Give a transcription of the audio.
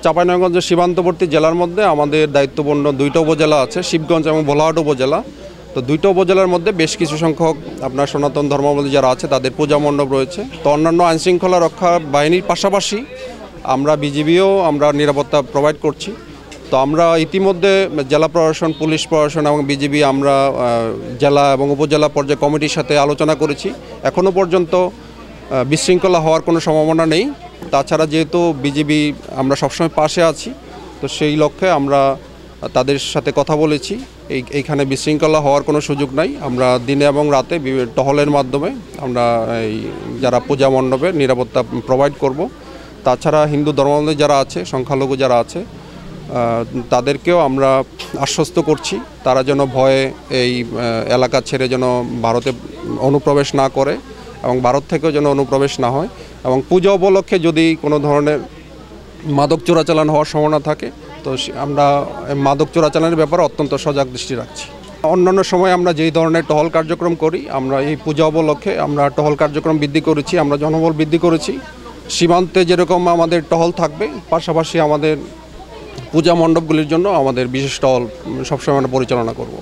চাঁপাইনবাবগঞ্জের সীমান্তবর্তী জেলার মধ্যে আমাদের দায়িত্বপূর্ণ দুইটা উপজেলা আছে, শিবগঞ্জ এবং ভোলাহাট উপজেলা। তো দুইটা উপজেলার মধ্যে বেশ কিছু সংখ্যক আপনার সনাতন ধর্মাবলম্বী যারা আছে তাদের পূজা মণ্ডপ রয়েছে। তো অন্যান্য আইনশৃঙ্খলা রক্ষা বাহিনীর পাশাপাশি আমরা বিজিবিও আমরা নিরাপত্তা প্রোভাইড করছি। তো আমরা ইতিমধ্যে জেলা প্রশাসন, পুলিশ প্রশাসন এবং বিজিবি আমরা জেলা এবং উপজেলা পর্যায়ে কমিটির সাথে আলোচনা করেছি। এখনও পর্যন্ত বিশৃঙ্খলা হওয়ার কোনো সম্ভাবনা নেই। তাছাড়া যেহেতু বিজিবি আমরা সবসময় পাশে আছি, তো সেই লক্ষ্যে আমরা তাদের সাথে কথা বলেছি। এইখানে বিশৃঙ্খলা হওয়ার কোনো সুযোগ নাই। আমরা দিনে এবং রাতে টহলের মাধ্যমে আমরা এই যারা পূজা মণ্ডপে নিরাপত্তা প্রোভাইড করব। তাছাড়া হিন্দু ধর্মাবলম্বী যারা আছে, সংখ্যালঘু যারা আছে, তাদেরকেও আমরা আশ্বস্ত করছি তারা যেন ভয়ে এই এলাকা ছেড়ে যেন ভারতে অনুপ্রবেশ না করে এবং ভারত থেকেও যেন অনুপ্রবেশ না হয়। এবং পূজা উপলক্ষে যদি কোনো ধরনের মাদক চোরাচালান হওয়ার সম্ভাবনা থাকে, তো আমরা মাদক চোরাচালানের ব্যাপারে অত্যন্ত সজাগ দৃষ্টি রাখছি। অন্যান্য সময় আমরা যেই ধরনের টহল কার্যক্রম করি, আমরা এই পূজা উপলক্ষে আমরা টহল কার্যক্রম বৃদ্ধি করেছি, আমরা জনবল বৃদ্ধি করেছি। সীমান্তে যেরকম আমাদের টহল থাকবে, পাশাপাশি আমাদের পূজা মণ্ডপগুলির জন্য আমাদের বিশেষ টহল সবসময় আমরা পরিচালনা করব।